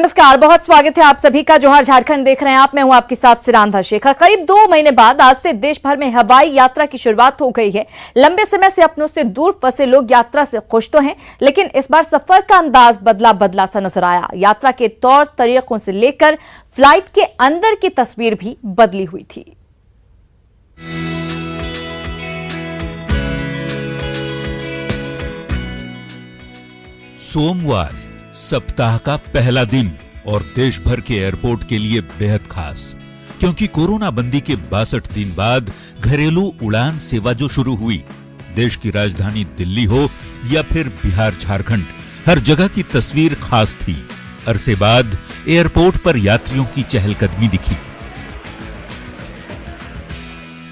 नमस्कार, बहुत स्वागत है आप सभी का। जोहार झारखंड देख रहे हैं आप। मैं हूं आपके साथ सिरांधा शेखर। करीब 2 महीने बाद आज से देश भर में हवाई यात्रा की शुरुआत हो गई है। लंबे समय से अपनों से दूर फंसे लोग यात्रा से खुश तो हैं, लेकिन इस बार सफर का अंदाज बदला सा नजर आया। यात्रा के तौर तरीकों से लेकर फ्लाइट के अंदर की तस्वीर भी बदली हुई थी। सोमवार सप्ताह का पहला दिन और देश भर के एयरपोर्ट के लिए बेहद खास, क्योंकि कोरोना बंदी के 62 दिन बाद घरेलू उड़ान सेवा जो शुरू हुई। देश की राजधानी दिल्ली हो या फिर बिहार झारखंड, हर जगह की तस्वीर खास थी। अरसे बाद एयरपोर्ट पर यात्रियों की चहलकदमी दिखी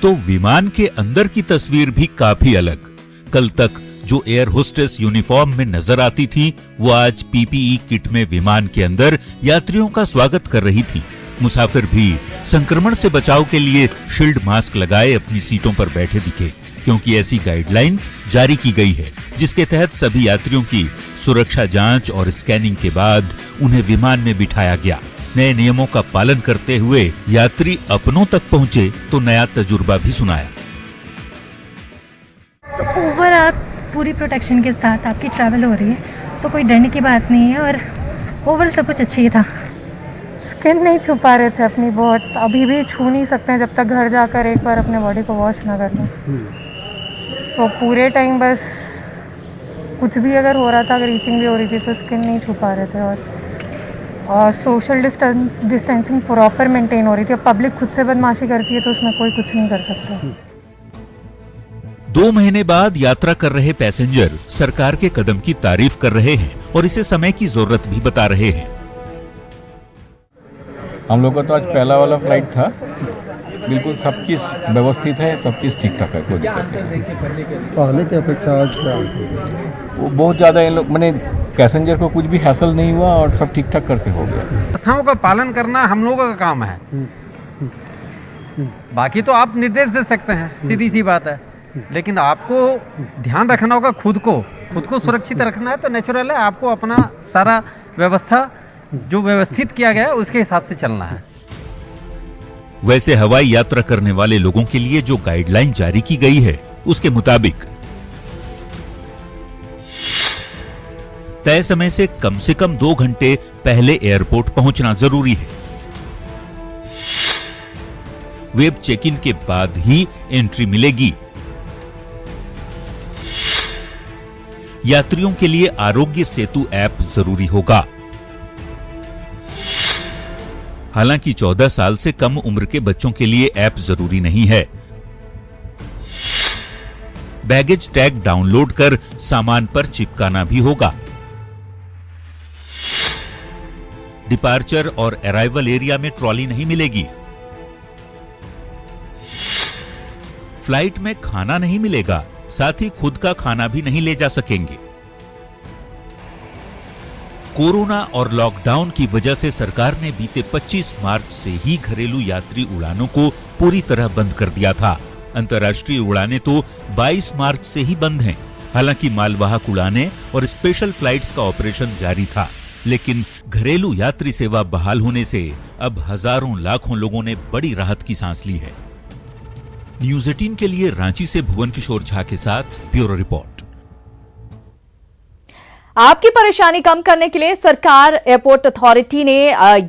तो विमान के अंदर की तस्वीर भी काफी अलग। कल तक जो एयर होस्टेस यूनिफॉर्म में नजर आती थी, वो आज पीपीई किट में विमान के अंदर यात्रियों का स्वागत कर रही थी। मुसाफिर भी संक्रमण से बचाव के लिए शील्ड मास्क लगाए अपनी सीटों पर बैठे दिखे, क्योंकि ऐसी गाइडलाइन जारी की गई है जिसके तहत सभी यात्रियों की सुरक्षा जांच और स्कैनिंग के बाद उन्हें विमान में बिठाया गया। नए नियमों का पालन करते हुए यात्री अपनों तक पहुंचे तो नया तजुर्बा भी सुनाया। ओवरऑल पूरी प्रोटेक्शन के साथ आपकी ट्रैवल हो रही है, सो कोई डरने की बात नहीं है और ओवरऑल सब कुछ अच्छी ही था। स्किन नहीं छू पा रहे थे अपनी, बहुत अभी भी छू नहीं सकते हैं जब तक घर जाकर एक बार अपने बॉडी को वॉश ना कर लें। तो पूरे टाइम बस कुछ भी अगर हो रहा था, अगर रीचिंग भी हो रही थी तो स्किन नहीं छू पा रहे थे और सोशल डिस्टेंसिंग प्रॉपर मेंटेन हो रही थी। अब पब्लिक खुद से बदमाशी करती है तो उसमें कोई कुछ नहीं कर सकता। 2 महीने बाद यात्रा कर रहे पैसेंजर सरकार के कदम की तारीफ कर रहे हैं और इसे समय की जरूरत भी बता रहे हैं। हम लोग का तो आज पहला वाला फ्लाइट था, बिल्कुल सब चीज व्यवस्थित है, सब चीज ठीक ठाक है, कोई दिक्कत नहीं। पहले की अपेक्षा आज क्या वो बहुत ज्यादा इन लोग मैंने पैसेंजर को कुछ भी हैसल नहीं हुआ और सब ठीक ठाक करके हो गया। व्यवस्थाओं का पालन करना हम लोगों का काम है, बाकी तो आप निर्देश दे सकते हैं, सीधी सी बात है। लेकिन आपको ध्यान रखना होगा, खुद को सुरक्षित रखना है तो नेचुरल है आपको अपना सारा व्यवस्था जो व्यवस्थित किया गया है उसके हिसाब से चलना है। वैसे हवाई यात्रा करने वाले लोगों के लिए जो गाइडलाइन जारी की गई है उसके मुताबिक तय समय से कम 2 घंटे पहले एयरपोर्ट पहुंचना जरूरी है। वेब चेक इन के बाद ही एंट्री मिलेगी। यात्रियों के लिए आरोग्य सेतु ऐप जरूरी होगा। हालांकि 14 साल से कम उम्र के बच्चों के लिए ऐप जरूरी नहीं है। बैगेज टैग डाउनलोड कर सामान पर चिपकाना भी होगा। डिपार्चर और अराइवल एरिया में ट्रॉली नहीं मिलेगी। फ्लाइट में खाना नहीं मिलेगा, साथ ही खुद का खाना भी नहीं ले जा सकेंगे। कोरोना और लॉकडाउन की वजह से सरकार ने बीते 25 मार्च से ही घरेलू यात्री उड़ानों को पूरी तरह बंद कर दिया था। अंतर्राष्ट्रीय उड़ानें तो 22 मार्च से ही बंद हैं। हालांकि मालवाहक उड़ानें और स्पेशल फ्लाइट्स का ऑपरेशन जारी था, लेकिन घरेलू यात्री सेवा बहाल होने से अब हजारों लाखों लोगों ने बड़ी राहत की सांस ली है। न्यूज 18 के लिए रांची से भुवन किशोर झा के साथ ब्यूरो रिपोर्ट। आपकी परेशानी कम करने के लिए सरकार एयरपोर्ट अथॉरिटी ने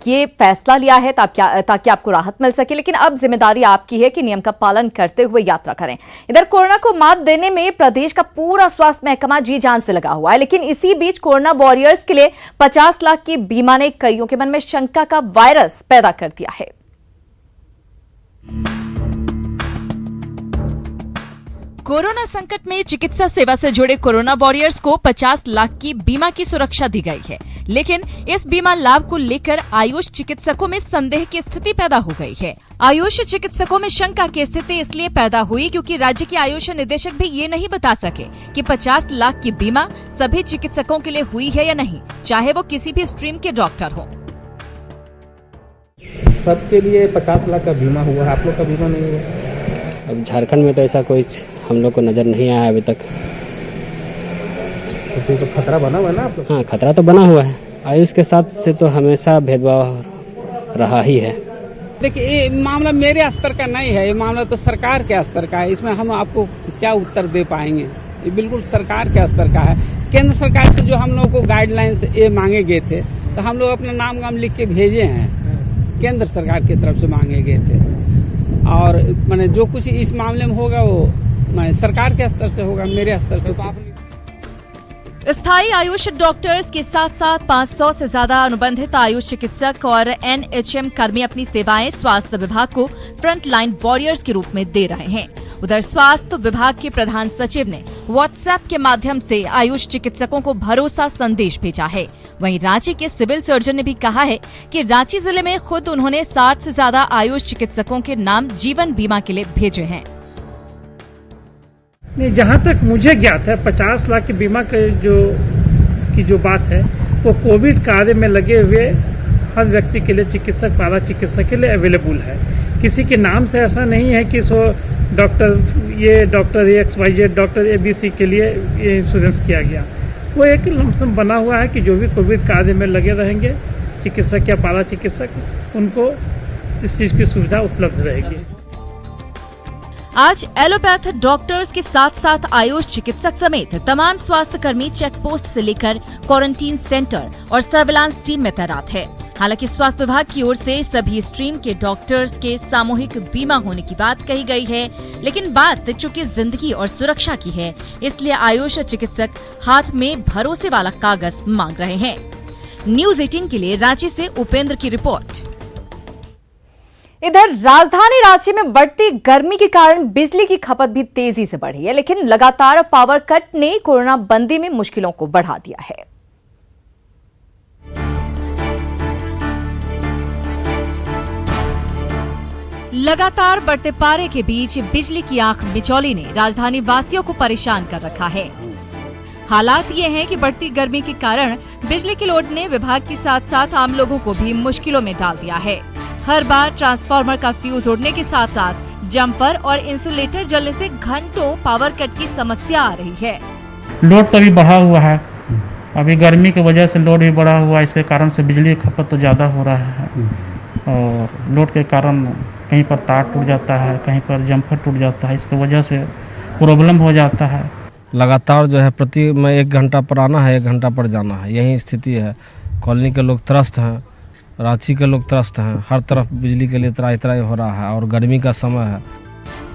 ये फैसला लिया है ताकि आपको राहत मिल सके, लेकिन अब जिम्मेदारी आपकी है कि नियम का पालन करते हुए यात्रा करें। इधर कोरोना को मात देने में प्रदेश का पूरा स्वास्थ्य महकमा जी जान से लगा हुआ है, लेकिन इसी बीच कोरोना वॉरियर्स के लिए 50 लाख की बीमा ने कईयों के मन में शंका का वायरस पैदा कर दिया है। कोरोना संकट में चिकित्सा सेवा से जुड़े कोरोना वॉरियर्स को 50 लाख की बीमा की सुरक्षा दी गई है, लेकिन इस बीमा लाभ को लेकर आयुष चिकित्सकों में संदेह की स्थिति पैदा हो गई है। आयुष चिकित्सकों में शंका की स्थिति इसलिए पैदा हुई क्योंकि राज्य के आयुष निदेशक भी ये नहीं बता सके कि 50 लाख की बीमा सभी चिकित्सकों के लिए हुई है या नहीं, चाहे वो किसी भी स्ट्रीम के डॉक्टर हो। सबके लिए 50 लाख का बीमा हुआ है, आप लोग का बीमा नहीं हुआ। अब झारखंड में तो ऐसा कोई हम लोग को नजर नहीं आया अभी तक। तो खतरा बना हुआ है ना आप लोग? हाँ, खतरा तो बना हुआ है। आयुष के साथ से तो हमेशा भेदभाव रहा ही है। देखिए, ये मामला मेरे स्तर का नहीं है, ये मामला तो सरकार के स्तर का है। इसमें हम आपको क्या उत्तर दे पाएंगे, ये बिल्कुल सरकार के स्तर का है। केंद्र सरकार से जो हम लोग को गाइडलाइंस ये मांगे गए थे, तो हम लोग अपना नाम गाम लिख के भेजे हैं, केंद्र सरकार की तरफ से मांगे गए थे। और मैंने जो कुछ इस मामले में होगा वो मैं सरकार के स्तर से होगा, मेरे स्तर से तो स्थायी आयुष डॉक्टर्स के साथ साथ 500 से ज्यादा अनुबंधित आयुष चिकित्सक और एनएचएम कर्मी अपनी सेवाएं स्वास्थ्य विभाग को फ्रंट लाइन वॉरियर्स के रूप में दे रहे हैं। उधर स्वास्थ्य विभाग के प्रधान सचिव ने व्हाट्सएप के माध्यम से आयुष चिकित्सकों को भरोसा संदेश भेजा है। वहीं रांची के सिविल सर्जन ने भी कहा है कि रांची जिले में खुद उन्होंने 60 से ज्यादा आयुष चिकित्सकों के नाम जीवन बीमा के लिए भेजे हैं। नहीं, जहाँ तक मुझे ज्ञात है 50 लाख के बीमा की जो बात है वो कोविड कार्य में लगे हुए हर व्यक्ति के लिए, चिकित्सक पारा चिकित्सक के लिए अवेलेबल है। किसी के नाम से ऐसा नहीं है कि so doctor XYZ doctor ABC के लिए ये इंश्योरेंस किया गया। वो एक लमसम बना हुआ है कि जो भी कोविड कार्य में लगे रहेंगे चिकित्सक या पारा चिकित्सक, उनको इस चीज़ की सुविधा उपलब्ध रहेगी। आज एलोपैथ डॉक्टर्स के साथ साथ आयुष चिकित्सक समेत तमाम स्वास्थ्य कर्मी चेक पोस्ट से लेकर क्वारंटीन सेंटर और सर्विलांस टीम में तैनात है। हालांकि स्वास्थ्य विभाग की ओर से सभी स्ट्रीम के डॉक्टर्स के सामूहिक बीमा होने की बात कही गई है, लेकिन बात चूंकि जिंदगी और सुरक्षा की है, इसलिए आयुष चिकित्सक हाथ में भरोसे वाला कागज मांग रहे हैं। न्यूज़ 18 के लिए रांची से उपेंद्र की रिपोर्ट। इधर राजधानी रांची में बढ़ती गर्मी के कारण बिजली की खपत भी तेजी से बढ़ी है, लेकिन लगातार पावर कट ने कोरोना बंदी में मुश्किलों को बढ़ा दिया है। लगातार बढ़ते पारे के बीच बिजली की आंख मिचौली ने राजधानी वासियों को परेशान कर रखा है। हालात ये हैं कि बढ़ती गर्मी के कारण बिजली की लोड ने विभाग के साथ साथ आम लोगों को भी मुश्किलों में डाल दिया है। हर बार ट्रांसफार्मर का फ्यूज उड़ने के साथ साथ जंपर और इंसुलेटर जलने से घंटों पावर कट की समस्या आ रही है। लोड तो भी बढ़ा हुआ है, अभी गर्मी की वजह से लोड भी बढ़ा हुआ है, इसके कारण से बिजली की खपत तो ज़्यादा हो रहा है और लोड के कारण कहीं पर तार टूट जाता है, कहीं पर जंपर टूट जाता है, इसकी वजह से प्रॉब्लम हो जाता है। लगातार जो है प्रति में 1 घंटा पर आना है, 1 घंटा पर जाना है, यही स्थिति है। कॉलोनी के लोग त्रस्त हैं, रांची के लोग त्रस्त हैं, हर तरफ बिजली के लिए त्राही हो रहा है और गर्मी का समय है।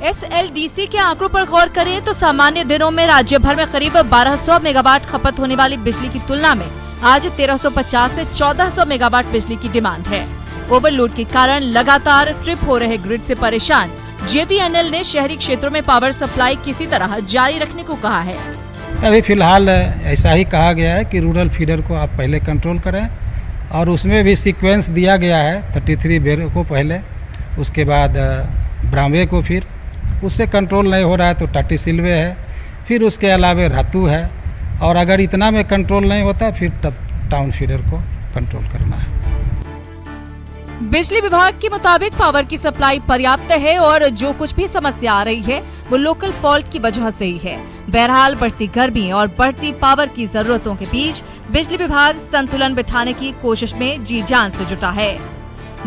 SLDC के आंकड़ों पर गौर करें तो सामान्य दिनों में राज्य भर में करीब 1200 मेगावाट खपत होने वाली बिजली की तुलना में आज 1350 से 1400 मेगावाट बिजली की डिमांड है। ओवरलोड के कारण लगातार ट्रिप हो रहे ग्रिड से परेशान JVNL ने शहरी क्षेत्रों में पावर सप्लाई किसी तरह जारी रखने को कहा है। अभी फिलहाल ऐसा ही कहा गया है कि रूरल फीडर को आप पहले कंट्रोल करें और उसमें भी सीक्वेंस दिया गया है 33 बेर को पहले, उसके बाद ब्राह्मवे को, फिर उससे कंट्रोल नहीं हो रहा है तो टाटी सिल्वे है, फिर उसके अलावा रातू है, और अगर इतना में कंट्रोल नहीं होता फिर तब टाउन फीडर को कंट्रोल करना है। बिजली विभाग के मुताबिक पावर की सप्लाई पर्याप्त है और जो कुछ भी समस्या आ रही है वो लोकल फॉल्ट की वजह से ही है। बहरहाल बढ़ती गर्मी और बढ़ती पावर की जरूरतों के बीच बिजली विभाग संतुलन बिठाने की कोशिश में जी जान से जुटा है।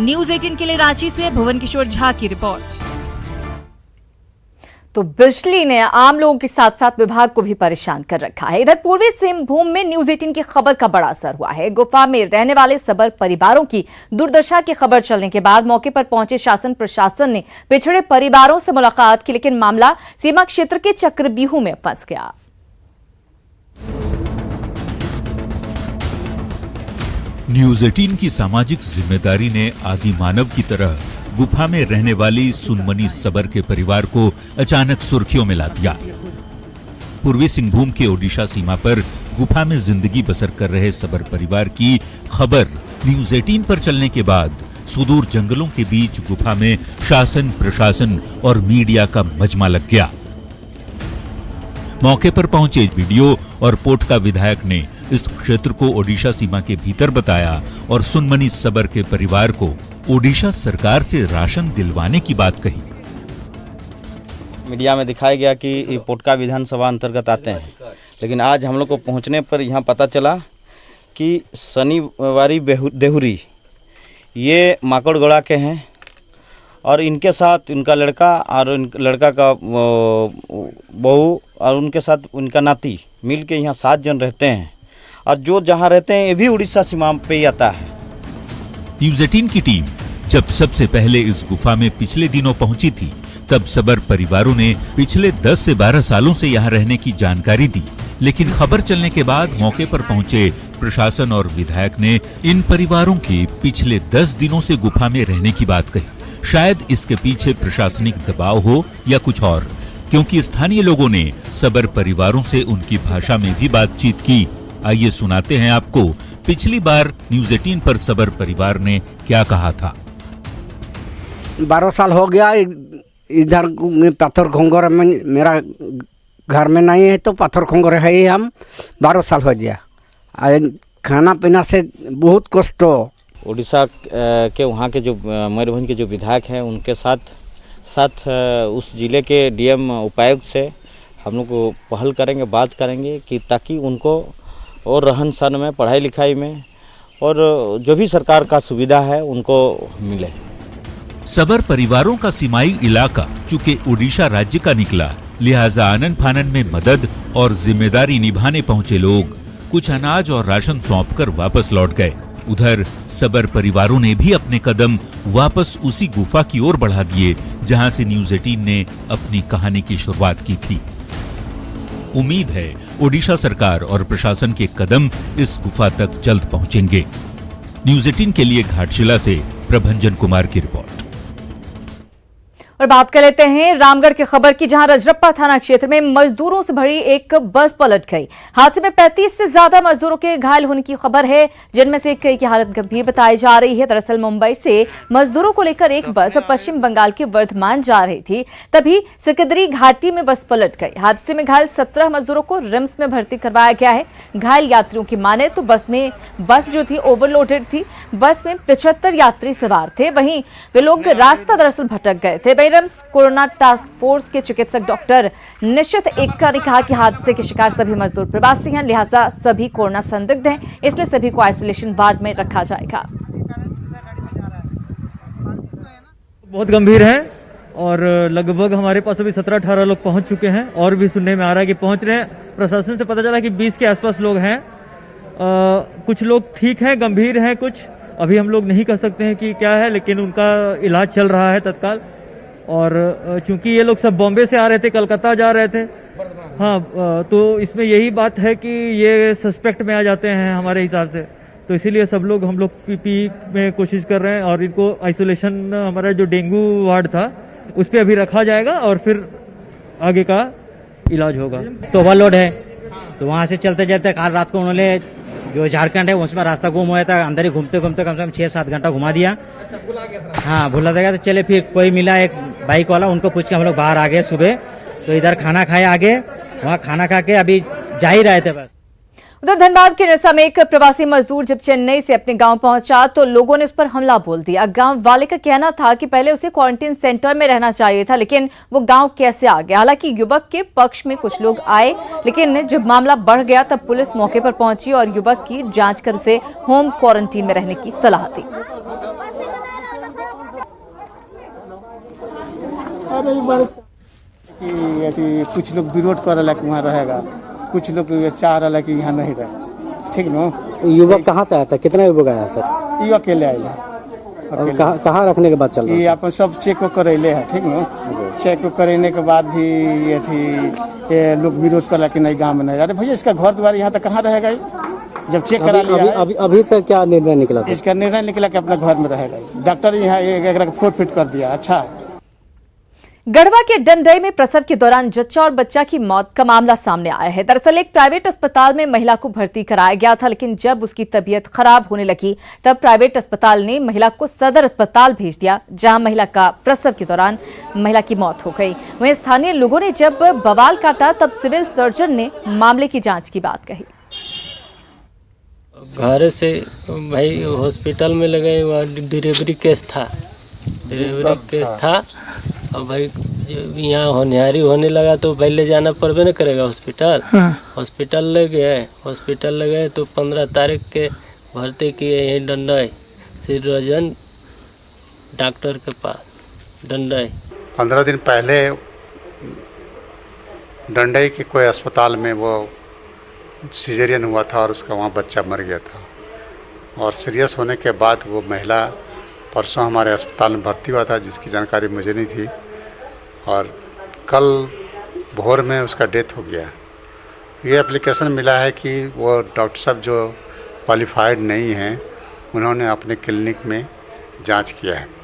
न्यूज़ 18 के लिए रांची से भुवन किशोर झा की रिपोर्ट। तो बिजली ने आम लोगों के साथ साथ विभाग को भी परेशान कर रखा है। इधर पूर्वी सिंहभूम में न्यूज़ 18 की खबर का बड़ा असर हुआ है। गुफा में रहने वाले सबर परिवारों की दुर्दशा की खबर चलने के बाद मौके पर पहुंचे शासन प्रशासन ने पिछड़े परिवारों से मुलाकात की, लेकिन मामला सीमा क्षेत्र के चक्रव्यूह में फंस गया। न्यूज़ 18 की सामाजिक जिम्मेदारी ने आदि मानव की तरह गुफा में रहने वाली सुनमनी सबर के परिवार को अचानक सुर्खियों में ला दिया। पूर्वी सिंहभूम के ओडिशा सीमा पर गुफा में जिंदगी बसर कर रहे सबर परिवार की खबर न्यूज़ 18 पर चलने के बाद सुदूर जंगलों के बीच गुफा में शासन प्रशासन और मीडिया का मजमा लग गया। मौके पर पहुंचे वीडियो और पोटका विधायक ने इस क्षेत्र को ओडिशा सीमा के भीतर बताया और सुनमनी सबर के परिवार को ओडिशा सरकार से राशन दिलवाने की बात कही। मीडिया में दिखाया गया कि ये पोटका विधानसभा अंतर्गत आते हैं, लेकिन आज हम लोग को पहुंचने पर यहाँ पता चला कि शनिवारी देहुरी ये माकड़गोड़ा के हैं और इनके साथ उनका लड़का और लड़का का बहू और उनके साथ उनका नाती मिल के यहाँ 7 जन रहते हैं और जो जहाँ रहते हैं ये भी उड़ीसा सीमा पे ही आता है। न्यूज 18 की टीम जब सबसे पहले इस गुफा में पिछले दिनों पहुंची थी तब सबर परिवारों ने पिछले 10 से 12 सालों से यहाँ रहने की जानकारी दी, लेकिन खबर चलने के बाद मौके पर पहुंचे प्रशासन और विधायक ने इन परिवारों के पिछले 10 दिनों से गुफा में रहने की बात कही। शायद इसके पीछे प्रशासनिक दबाव हो या कुछ और, क्योंकि स्थानीय लोगों ने सबर परिवारों से उनकी भाषा में भी बातचीत की। आइए सुनाते हैं आपको पिछली बार न्यूज 18 पर सबर परिवार ने क्या कहा था। 12 साल हो गया इधर पत्थर खोंगर में, मेरा घर में नहीं है तो पत्थर खोंगर है ही। हम 12 साल हो गया, खाना पीना से बहुत कष्ट। उड़ीसा के वहाँ के जो मयूरभंज के जो विधायक हैं उनके साथ उस जिले के डीएम उपायुक्त से हम लोग को पहल करेंगे, बात करेंगे कि ताकि उनको और रहन सहन में, पढ़ाई लिखाई में और जो भी सरकार का सुविधा है उनको मिले। सबर परिवारों का सीमाई इलाका चूंकि उड़ीसा राज्य का निकला, लिहाजा आनन फानन में मदद और जिम्मेदारी निभाने पहुंचे लोग कुछ अनाज और राशन सौंपकर वापस लौट गए। उधर सबर परिवारों ने भी अपने कदम वापस उसी गुफा की ओर बढ़ा दिए जहां से न्यूज 18 ने अपनी कहानी की शुरुआत की थी। उम्मीद है ओडिशा सरकार और प्रशासन के कदम इस गुफा तक जल्द पहुंचेंगे। न्यूज 18 के लिए घाटशिला से प्रभंजन कुमार की रिपोर्ट। और बात कर लेते हैं रामगढ़ की खबर की, जहां रजरप्पा थाना क्षेत्र में मजदूरों से भरी एक बस पलट गई। हादसे में 35 से ज्यादा मजदूरों के घायल होने की खबर है, जिनमें से कई की हालत गंभीर बताई जा रही है। दरअसल मुंबई से मजदूरों को लेकर एक बस पश्चिम बंगाल के वर्धमान जा रही थी, तभी सिकंदरी घाटी में बस पलट गई। हादसे में घायल 17 मजदूरों को रिम्स में भर्ती करवाया गया है। घायल यात्रियों की माने तो बस जो थी ओवरलोडेड थी। बस में 75 यात्री सवार थे। वहीं वे लोग रास्ता दरअसल भटक गए थे। रिम्स कोरोना टास्क फोर्स के चिकित्सक डॉक्टर निश्चित एक्का ने कहा कि हादसे के शिकार सभी मजदूर प्रवासी हैं, लिहाजा सभी कोरोना संदिग्ध हैं, इसलिए सभी को आइसोलेशन वार्ड में रखा जाएगा। बहुत गंभीर है और लगभग हमारे पास अभी 17-18 लोग पहुंच चुके हैं और भी सुनने में आ रहा है कि पहुंच रहे हैं। प्रशासन से पता चला कि 20 के आसपास लोग हैं। कुछ लोग ठीक हैं, गंभीर हैं, कुछ अभी हम लोग नहीं कह सकते हैं कि क्या है, लेकिन उनका इलाज चल रहा है तत्काल। और चूंकि ये लोग सब बॉम्बे से आ रहे थे, कलकत्ता जा रहे थे, हाँ, तो इसमें यही बात है कि ये सस्पेक्ट में आ जाते हैं हमारे हिसाब से, तो इसीलिए सब लोग हम लोग पीपी में कोशिश कर रहे हैं और इनको आइसोलेशन, हमारा जो डेंगू वार्ड था उस पर अभी रखा जाएगा और फिर आगे का इलाज होगा। तो ओवरलोड है, तो वहाँ से चलते चलते कल रात को उन्होंने जो झारखंड है उसमें रास्ता गुम हुआ था, अंदर ही घूमते घूमते कम से कम 6-7 घंटा घुमा दिया। हाँ, भूला देगा। तो चले फिर कोई मिला एक बाइक वाला, उनको पूछ के हम लोग बाहर आ गए सुबह। तो इधर खाना खाए आगे, वहाँ खाना खा के अभी जा ही रहे थे बस। उधर धनबाद के निरसा में एक प्रवासी मजदूर जब चेन्नई से अपने गांव पहुंचा तो लोगों ने उस पर हमला बोल दिया। गांव वाले का कहना था कि पहले उसे क्वारंटीन सेंटर में रहना चाहिए था, लेकिन वो गांव कैसे आ गया। हालांकि युवक के पक्ष में कुछ लोग आए, लेकिन जब मामला बढ़ गया तब पुलिस मौके पर पहुंची और युवक की जांच कर उसे होम क्वारंटीन में रहने की सलाह दी। कुछ लोग विरोध कर रहा वहाँ रहेगा, कुछ लोग चाह रहा कि यहाँ नहीं रहे, ठीक न। तो युवक कहाँ से आया था, कितना युवक आया सर? ये अकेले आएगा। कहाँ रखने के बाद चल रहा है? ये अपन सब चेक करेले है, ठीक न। चेक करने के बाद भी ये थी ये लोग विरोध कर रहा कि नहीं गाँव में नहीं। अरे भैया इसका घर द्वार यहाँ तक कहाँ रहेगा? जब चेक करा लिया अभी से क्या निर्णय निकला? इसका निर्णय निकला कि अपना घर में रहेगा। डॉक्टर यहाँ फोरफिट कर दिया। अच्छा, गढ़वा के डंडई में प्रसव के दौरान जच्चा और बच्चा की मौत का मामला सामने आया है। दरअसल एक प्राइवेट अस्पताल में महिला को भर्ती कराया गया था, लेकिन जब उसकी तबीयत खराब होने लगी तब प्राइवेट अस्पताल ने महिला को सदर अस्पताल भेज दिया, जहां महिला का प्रसव के दौरान महिला की मौत हो गई। वहीं स्थानीय लोगों ने जब बवाल काटा तब सिविल सर्जन ने मामले की जांच की बात कही। घर से भाई हॉस्पिटल में लगे, वहाँ डिलीवरी केस था और भाई यहाँ होनहारी होने लगा तो पहले जाना पड़बे न करेगा हॉस्पिटल। हॉस्पिटल ले गए तो 15 तारीख के भर्ती किए यहीं डंडई श्री रंजन डॉक्टर के पास डंडई। 15 दिन पहले डंडई के कोई अस्पताल में वो सिजेरियन हुआ था और उसका वहाँ बच्चा मर गया था और सीरियस होने के बाद वो महिला परसों हमारे अस्पताल में भर्ती हुआ था जिसकी जानकारी मुझे नहीं थी और कल भोर में उसका डेथ हो गया। ये एप्लीकेशन मिला है कि वो डॉक्टर साहब जो क्वालिफाइड नहीं हैं उन्होंने अपने क्लिनिक में जांच किया है।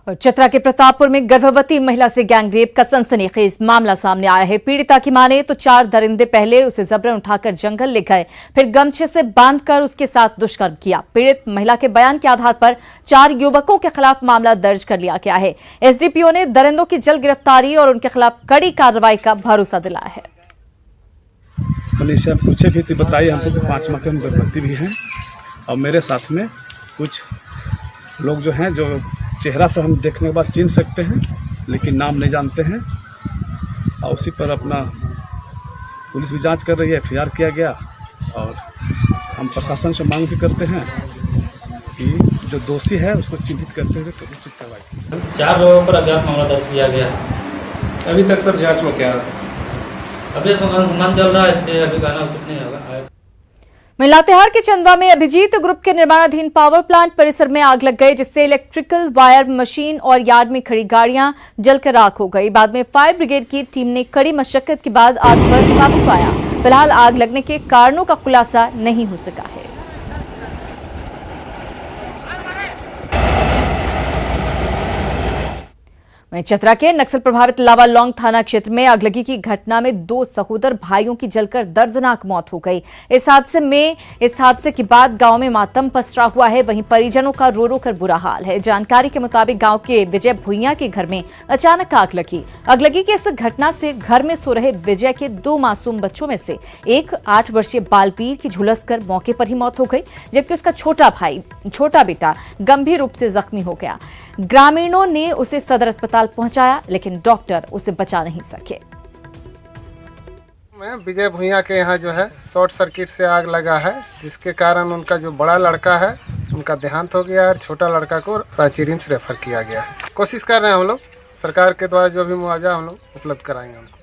और चतरा के प्रतापपुर में गर्भवती महिला से गैंगरेप का सनसनीखेज मामला सामने आया है। पीड़िता की माने तो 4 दरिंदे पहले उसे जबरन उठाकर जंगल ले गए, फिर गमछे से बांधकर उसके साथ दुष्कर्म किया। पीड़ित महिला के बयान के आधार पर 4 युवकों के खिलाफ मामला दर्ज कर लिया गया है। एसडीपीओ ने दरिंदों की जल्द गिरफ्तारी और उनके खिलाफ कड़ी कार्रवाई का भरोसा दिलाया है। मनीषा पूछे भी तो बताइए हमको 5 माह के हम गर्भवती भी हैं और मेरे साथ में कुछ लोग जो हैं जो चेहरा से हम देखने के बाद चिन्ह सकते हैं लेकिन नाम नहीं जानते हैं और उसी पर अपना पुलिस भी जांच कर रही है। FIR किया गया और हम प्रशासन से मांग भी करते हैं कि जो दोषी है उसको चिन्हित करते हुए उचित कार्रवाई की। 4 लोगों पर अज्ञात मामला दर्ज किया गया। अभी तक सर जांच में क्या अभी अनुसंधान चल रहा है इसलिए अभी कहना उचित नहीं होगा। लातेहार के चंदवा में अभिजीत ग्रुप के निर्माणाधीन पावर प्लांट परिसर में आग लग गई जिससे इलेक्ट्रिकल वायर मशीन और यार्ड में खड़ी गाड़ियां जलकर राख हो गई। बाद में फायर ब्रिगेड की टीम ने कड़ी मशक्कत के बाद आग पर काबू पाया। फिलहाल आग लगने के कारणों का खुलासा नहीं हो सका है। वहीं चतरा के नक्सल प्रभावित लावालौंग थाना क्षेत्र में अगलगी की घटना में 2 सहोदर भाइयों की जलकर दर्दनाक मौत हो गई। इस हादसे के बाद गांव में मातम पसरा हुआ है। वहीं परिजनों का रो रो कर बुरा हाल है। जानकारी के मुताबिक गांव के विजय भुइया के घर में अचानक आग लगी। अगलगी की इस घटना से घर में सो रहे विजय के 2 मासूम बच्चों में से एक 8 वर्षीय बालवीर की झुलसकर मौके पर ही मौत हो गई, जबकि उसका छोटा बेटा गंभीर रूप से जख्मी हो गया। ग्रामीणों ने उसे सदर अस्पताल पहुंचाया लेकिन डॉक्टर उसे बचा नहीं सके। विजय भुइया के यहाँ जो है शॉर्ट सर्किट से आग लगा है जिसके कारण उनका जो बड़ा लड़का है उनका देहांत हो गया और छोटा लड़का को रांची रिम्स रेफर किया गया है। कोशिश कर रहे हैं हम लोग सरकार के द्वारा जो भी मुआवजा हम लोग उपलब्ध कराएंगे उनको।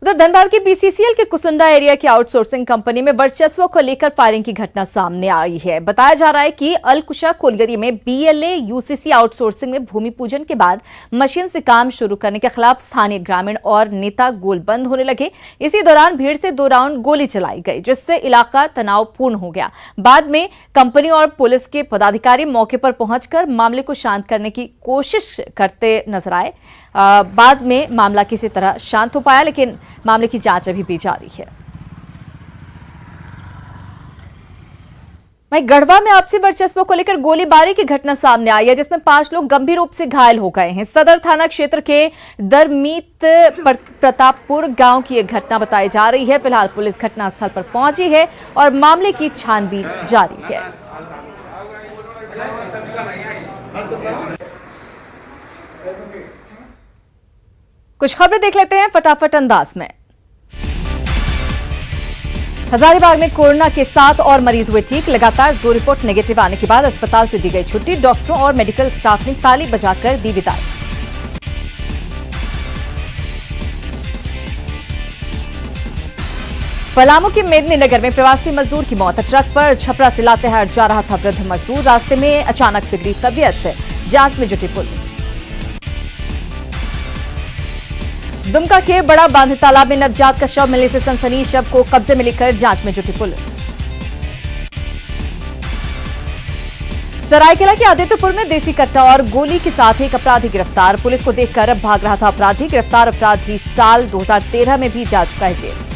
उधर धनबाद के BCCL के कुसुंडा एरिया की आउटसोर्सिंग कंपनी में वर्चस्व को लेकर फायरिंग की घटना सामने आई है। बताया जा रहा है कि अलकुशा कोलगरी में BLA UCC आउटसोर्सिंग में भूमि पूजन के बाद मशीन से काम शुरू करने के खिलाफ स्थानीय ग्रामीण और नेता गोलबंद होने लगे। इसी दौरान भीड़ से 2 राउंड गोली चलाई गई जिससे इलाका तनावपूर्ण हो गया। बाद में कंपनी और पुलिस के पदाधिकारी मौके पर पहुंचकर मामले को शांत करने की कोशिश करते नजर आए। बाद में मामला किसी तरह शांत हो पाया लेकिन मामले की जांच अभी भी जारी है। वहीं गढ़वा में आपसी वर्चस्व को लेकर गोलीबारी की घटना सामने आई है जिसमें 5 लोग गंभीर रूप से घायल हो गए हैं। सदर थाना क्षेत्र के दरमीत प्रतापपुर गांव की यह घटना बताई जा रही है। फिलहाल पुलिस घटनास्थल पर पहुंची है और मामले की छानबीन जारी है। कुछ खबरें देख लेते हैं फटाफट अंदाज में। हजारीबाग में कोरोना के 7 और मरीज हुए ठीक। लगातार 2 रिपोर्ट नेगेटिव आने के बाद अस्पताल से दी गई छुट्टी। डॉक्टरों और मेडिकल स्टाफ ने ताली बजाकर दी विदाई। पलामू के मेदिनीनगर में प्रवासी मजदूर की मौत। ट्रक पर छपरा से लातेहार जा रहा था वृद्ध मजदूर। रास्ते में अचानक बिगड़ी तबीयत। जांच में जुटी पुलिस। दुमका के बड़ा बांध तालाब में नवजात का शव मिलने से सनसनी। शव को कब्जे में लेकर जांच में जुटी पुलिस। सरायकेला के आदित्यपुर में देसी कट्टा और गोली के साथ एक अपराधी गिरफ्तार। पुलिस को देखकर भाग रहा था अपराधी। गिरफ्तार अपराधी साल 2013 में भी जा चुका है जेल।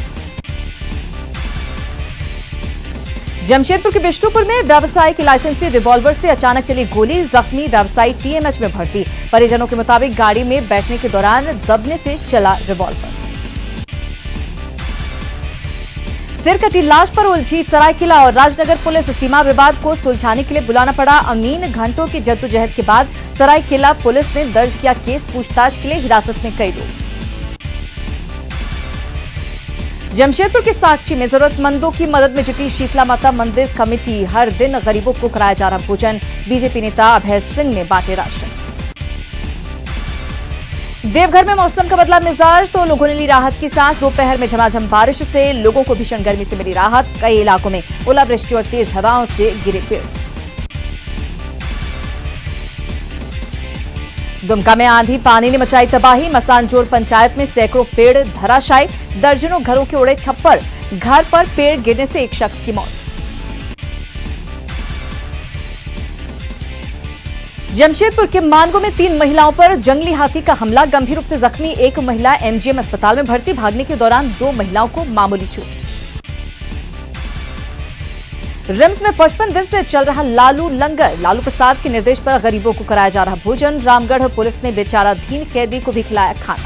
जमशेदपुर के विष्णुपुर में व्यवसायी की लाइसेंसी रिवॉल्वर से अचानक चली गोली। जख्मी व्यवसायी TMH में भर्ती। परिजनों के मुताबिक गाड़ी में बैठने के दौरान दबने से चला रिवॉल्वर। सिर कटी लाश पर उलझी सरायकेला और राजनगर पुलिस। सीमा विवाद को सुलझाने के लिए बुलाना पड़ा अमीन। घंटों की जद्दोजहद के बाद सरायकेला पुलिस ने दर्ज किया केस। पूछताछ के लिए हिरासत में कई लोग। जमशेदपुर के साक्षी में जरूरतमंदों की मदद में जुटी शीतला माता मंदिर कमेटी। हर दिन गरीबों को कराया जा रहा भोजन। बीजेपी नेता अभय सिंह ने बांटे राशन। देवघर में मौसम का बदला मिजाज तो लोगों ने ली राहत की सांस। दोपहर में झमाझम बारिश से लोगों को भीषण गर्मी से मिली राहत। कई इलाकों में ओलावृष्टि और तेज हवाओं से गिरे पेड़। दुमका में आंधी पानी ने मचाई तबाही। मसानजोर पंचायत में सैकड़ों पेड़ धराशायी। दर्जनों घरों के उड़े छप्पर। घर पर पेड़ गिरने से एक शख्स की मौत। जमशेदपुर के मानगो में 3 महिलाओं पर जंगली हाथी का हमला। गंभीर रूप से जख्मी एक महिला एमजीएम अस्पताल में भर्ती। भागने के दौरान 2 महिलाओं को मामूली चोट। रिम्स में 55 दिन से चल रहा लालू लंगर। लालू प्रसाद के निर्देश पर गरीबों को कराया जा रहा भोजन। रामगढ़ पुलिस ने विचाराधीन कैदी को भी खिलाया खाना।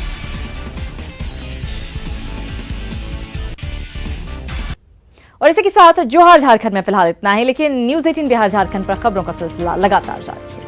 और इसी के साथ जोहार झारखंड में फिलहाल इतना ही, लेकिन न्यूज़ 18 बिहार झारखंड पर खबरों का सिलसिला लगातार जारी है।